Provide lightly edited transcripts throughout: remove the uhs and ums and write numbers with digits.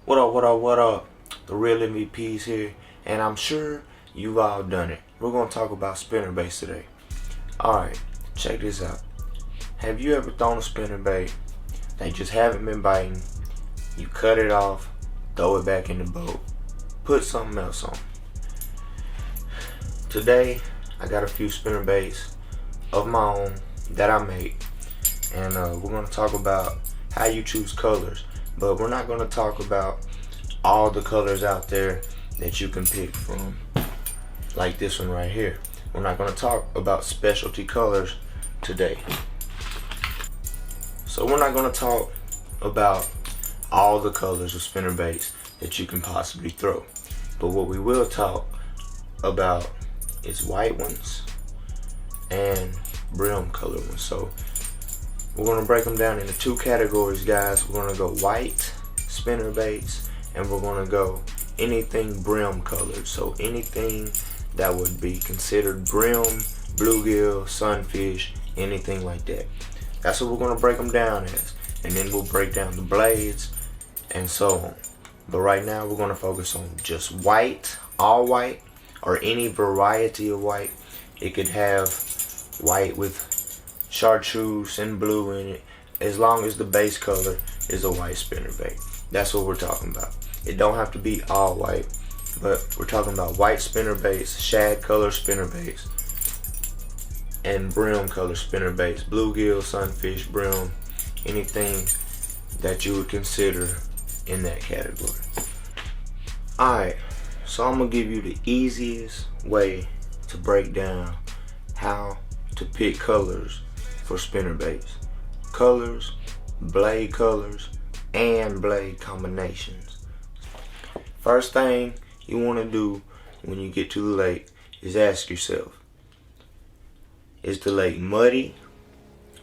What up, what up, what up? The real MVPs here, and I'm sure you've all done it. We're going to talk about spinnerbaits today. Alright, check this out. Have you ever thrown a spinnerbait? They just haven't been biting. You cut it off, throw it back in the boat, put something else on. Today, I got a few spinnerbaits of my own that I make, and we're going to talk about how you choose colors. But we're not going to talk about all the colors out there that you can pick from, like this one right here. We're not going to talk about specialty colors today. So we're not going to talk about all the colors of spinnerbaits that you can possibly throw. But what we will talk about is white ones and brim color ones. So we're going to break them down into two categories, guys. We're going to go white spinnerbaits, and we're going to go anything brim colored. So anything that would be considered brim, bluegill, sunfish, anything like that. That's what we're going to break them down as. And then we'll break down the blades and so on. But right now we're going to focus on just white, all white, or any variety of white. It could have white with chartreuse and blue in it, as long as the base color is a white spinnerbait. That's what we're talking about. It don't have to be all white, but we're talking about white spinnerbaits, shad color spinnerbaits, and brim color spinnerbaits, bluegill, sunfish, brim, anything that you would consider in that category. Alright, so I'm gonna give you the easiest way to break down how to pick colors for spinnerbaits. Colors, blade colors, and blade combinations. First thing you want to do when you get to the lake is ask yourself, is the lake muddy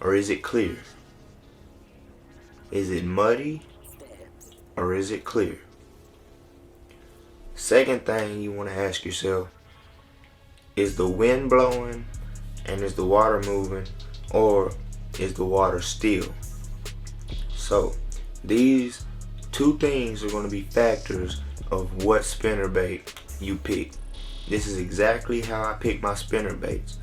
or is it clear? Is it muddy or is it clear? Second thing you want to ask yourself, is the wind blowing and is the water moving, or is the water still? So these two things are going to be factors of what spinnerbait you pick. This is exactly how I pick my spinnerbaits.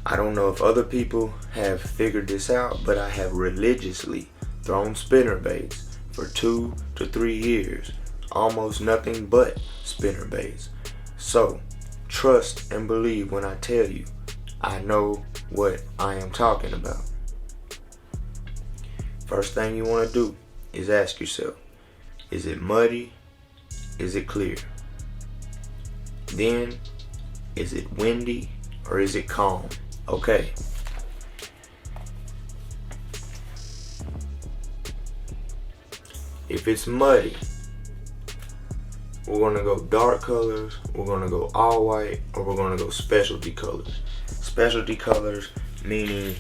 I don't know if other people have figured this out, but I have religiously thrown spinnerbaits for 2 to 3 years. Almost nothing but spinnerbaits. So trust and believe when I tell you I know what I am talking about. First thing you want to do is ask yourself, is it muddy? Is it clear? Then, is it windy or is it calm? Okay. If it's muddy, we're going to go dark colors, we're going to go all white, or we're going to go specialty colors. Specialty colors meaning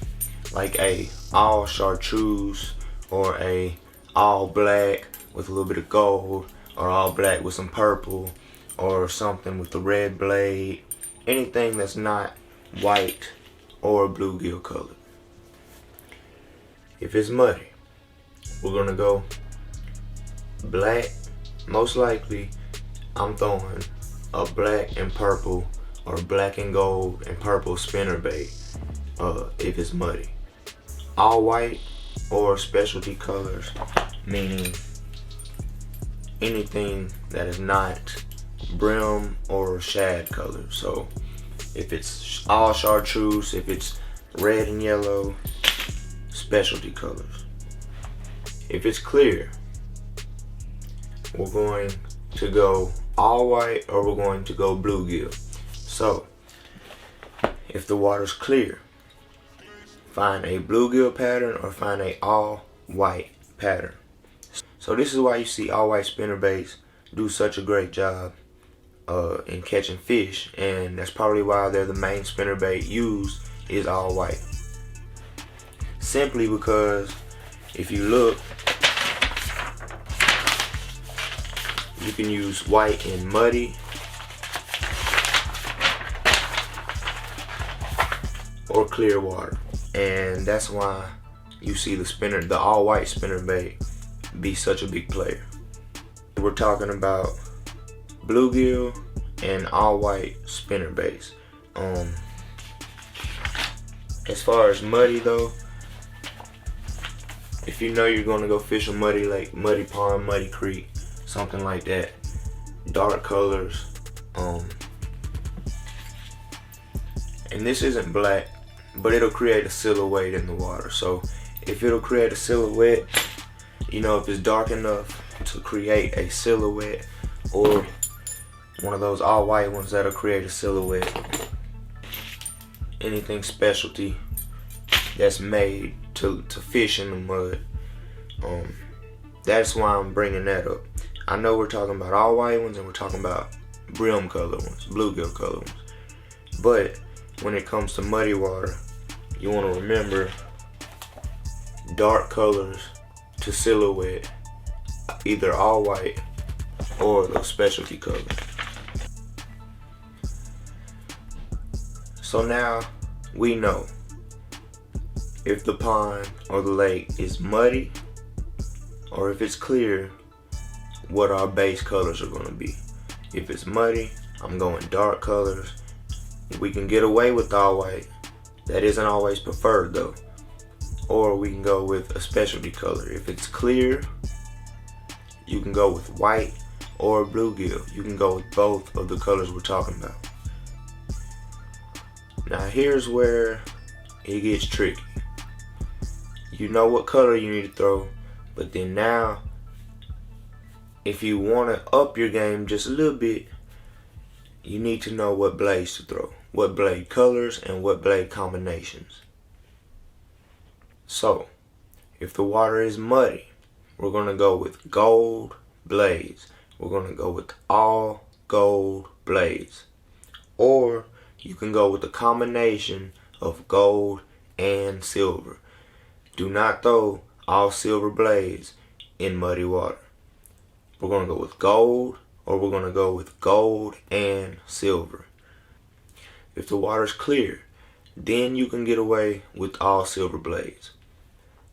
like a all chartreuse, or a all black with a little bit of gold, or all black with some purple, or something with the red blade. Anything that's not white or bluegill color. If it's muddy, we're going to go black. Most likely I'm throwing a black and purple or black and gold and purple spinnerbait if it's muddy. All white or specialty colors, meaning anything that is not brim or shad color. So if it's all chartreuse, if it's red and yellow, specialty colors. If it's clear, we're going to go all white or we're going to go bluegill. So if the water's clear, find a bluegill pattern or find a all white pattern. So this is why you see all white spinnerbaits do such a great job in catching fish, and that's probably why they're the main spinnerbait used is all white. Simply because if you look, you can use white in muddy or clear water, and that's why you see the all white spinnerbait be such a big player. we're talking about bluegill and all white spinnerbaits. As far as muddy though, if you know you're gonna go fish a muddy lake, muddy pond, muddy creek, something like that, dark colors, and this isn't black, but it'll create a silhouette in the water. So if it'll create a silhouette, you know, if it's dark enough to create a silhouette, or one of those all white ones that'll create a silhouette, anything specialty that's made to fish in the mud, that's why I'm bringing that up. I know we're talking about all white ones and we're talking about brim color ones, bluegill color ones, but when it comes to muddy water, you want to remember dark colors to silhouette, either all white or those specialty colors. So now we know if the pond or the lake is muddy or if it's clear, what our base colors are going to be. If it's muddy, I'm going dark colors. We can get away with all white. That isn't always preferred though. Or we can go with a specialty color. If it's clear, you can go with white or bluegill. You can go with both of the colors we're talking about. Now here's where it gets tricky. You know what color you need to throw, but then now, if you want to up your game just a little bit, you need to know what blades to throw, what blade colors and what blade combinations. So, if the water is muddy, we're going to go with gold blades. We're going to go with all gold blades. Or you can go with a combination of gold and silver. Do not throw all silver blades in muddy water. We're going to go with gold, or we're going to go with gold and silver. If the water's clear, then you can get away with all silver blades.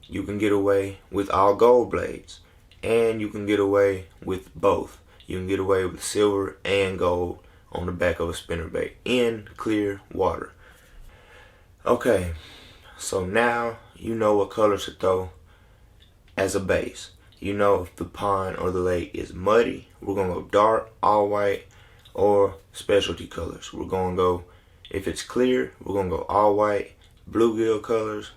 You can get away with all gold blades, and you can get away with both. You can get away with silver and gold on the back of a spinnerbait in clear water. Okay, so now you know what colors to throw as a base. You know if the pond or the lake is muddy, we're going to go dark, all white, or specialty colors. We're going to go, if it's clear, we're going to go all white, bluegill colors.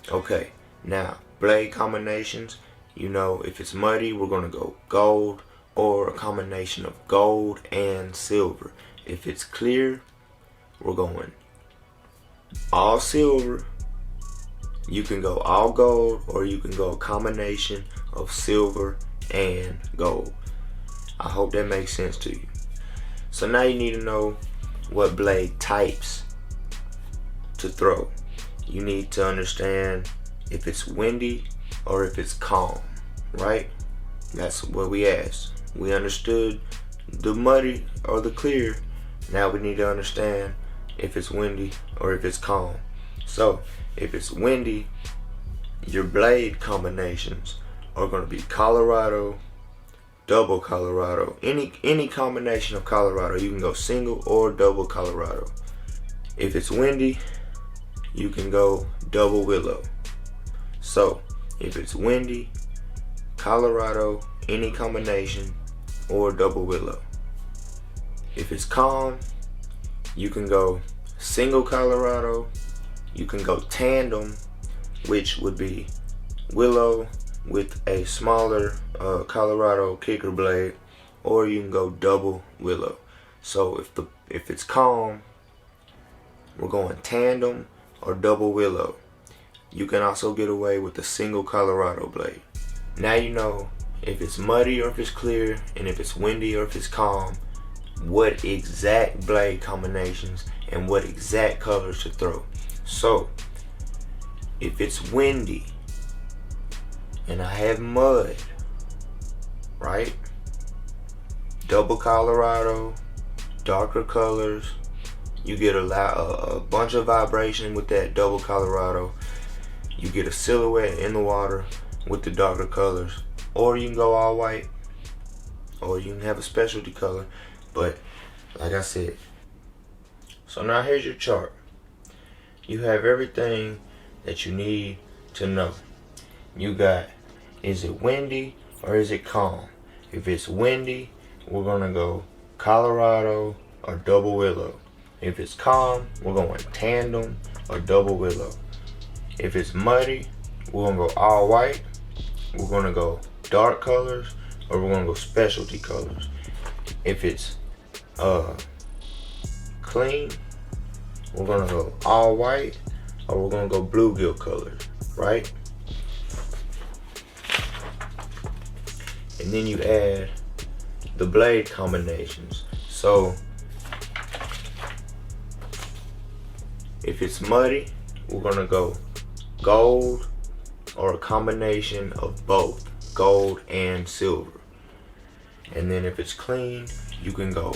Okay, now blade combinations. You know if it's muddy, we're going to go gold or a combination of gold and silver. If it's clear, we're going all silver. You can go all gold, or you can go a combination of silver and gold. I hope that makes sense to you. So now you need to know what blade types to throw. You need to understand if it's windy or if it's calm, right? That's what we asked. We understood the muddy or the clear. Now we need to understand if it's windy or if it's calm. So if it's windy, your blade combinations are going to be Colorado, double Colorado, any combination of Colorado. You can go single or double Colorado. If it's windy, you can go double willow. So if it's windy, Colorado, any combination, or double willow. If it's calm, you can go single Colorado, you can go tandem, which would be willow with a smaller Colorado kicker blade, or you can go double willow. So if it's calm, we're going tandem or double willow. You can also get away with a single Colorado blade. Now you know if it's muddy or if it's clear, and if it's windy or if it's calm, what exact blade combinations and what exact colors to throw. So if it's windy and I have mud, right? Double Colorado, darker colors. You get a bunch of vibration with that double Colorado. You get a silhouette in the water with the darker colors. Or you can go all white. or you can have a specialty color. But like I said, so now here's your chart. You have everything that you need to know. You got, is it windy or is it calm? If it's windy, we're gonna go Colorado or double willow. If it's calm, we're going tandem or double willow. If it's muddy, we're gonna go all white, we're gonna go dark colors, or we're gonna go specialty colors. If it's clean, we're gonna go all white, or we're gonna go bluegill colors, right? And then you add the blade combinations. So if it's muddy, we're gonna go gold or a combination of both, gold and silver. And then if it's clean, you can go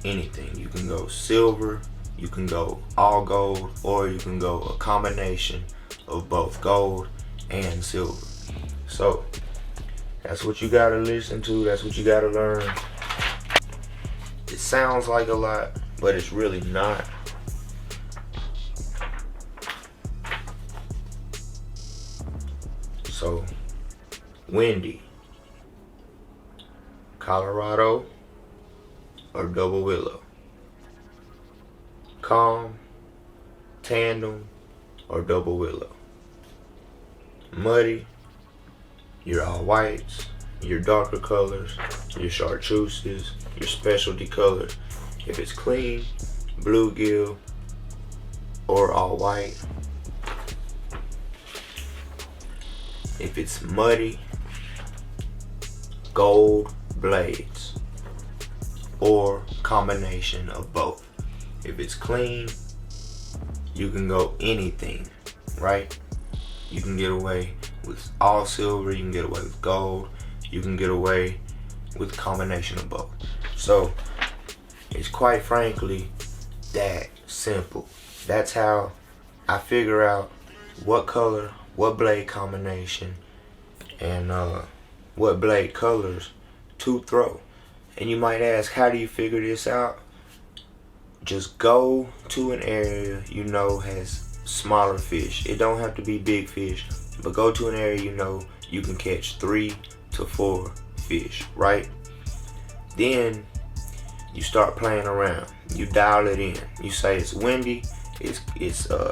anything. You can go silver, you can go all gold, or you can go a combination of both gold and silver. So that's what you gotta listen to, that's what you gotta learn. It sounds like a lot, but it's really not. So, windy, Colorado or double willow. Calm, tandem or double willow. Muddy, your all whites, your darker colors, your chartreuses, your specialty colors. If it's clean, bluegill or all white. If it's muddy, gold blades or combination of both. If it's clean, you can go anything, right? You can get away with all silver, you can get away with gold, you can get away with a combination of both. So it's quite frankly that simple. That's how I figure out what color, what blade combination, and what blade colors to throw. And you might ask, how do you figure this out? Just go to an area you know has smaller fish. It don't have to be big fish, but go to an area you know you can catch 3 to 4 fish, right? Then you start playing around. You dial it in. You say it's windy, it's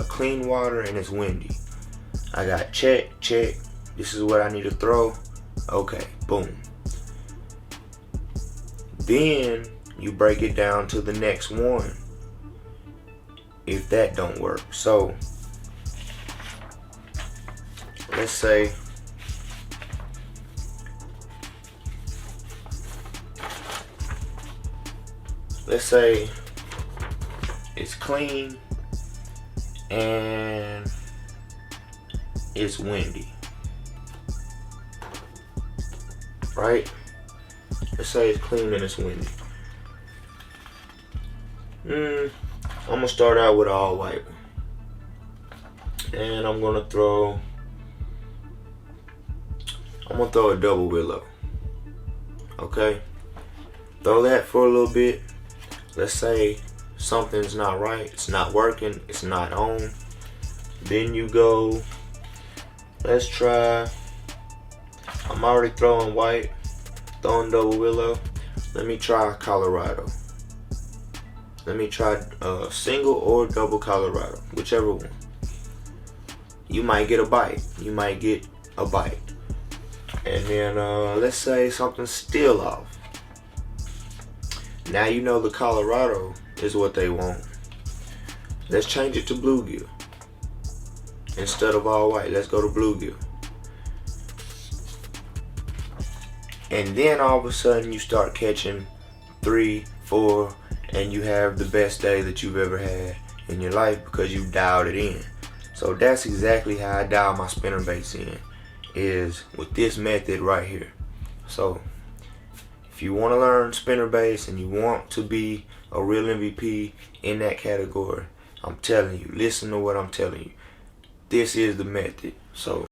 clean water, and it's windy. I got check. This is what I need to throw. Okay, boom. Then you break it down to the next one if that don't work. So let's say it's clean and it's windy, right? Let's say it's clean and it's windy. I'm gonna start out with all white, and I'm gonna throw a double willow. Okay, throw that for a little bit. Let's say something's not right, it's not working, it's not on. Then you go, let's try, I'm already throwing white, throwing double willow. Let me try Colorado. Let me try single or double Colorado, whichever one. You might get a bite. You might get a bite. And then let's say something's still off. Now you know the Colorado is what they want. Let's change it to bluegill. Instead of all white, let's go to bluegill. And then all of a sudden you start catching 3, 4, and you have the best day that you've ever had in your life because you dialed it in. So that's exactly how I dial my spinnerbaits in, is with this method right here. So if you want to learn spinnerbaits and you want to be a real MVP in that category, I'm telling you, listen to what I'm telling you. This is the method. So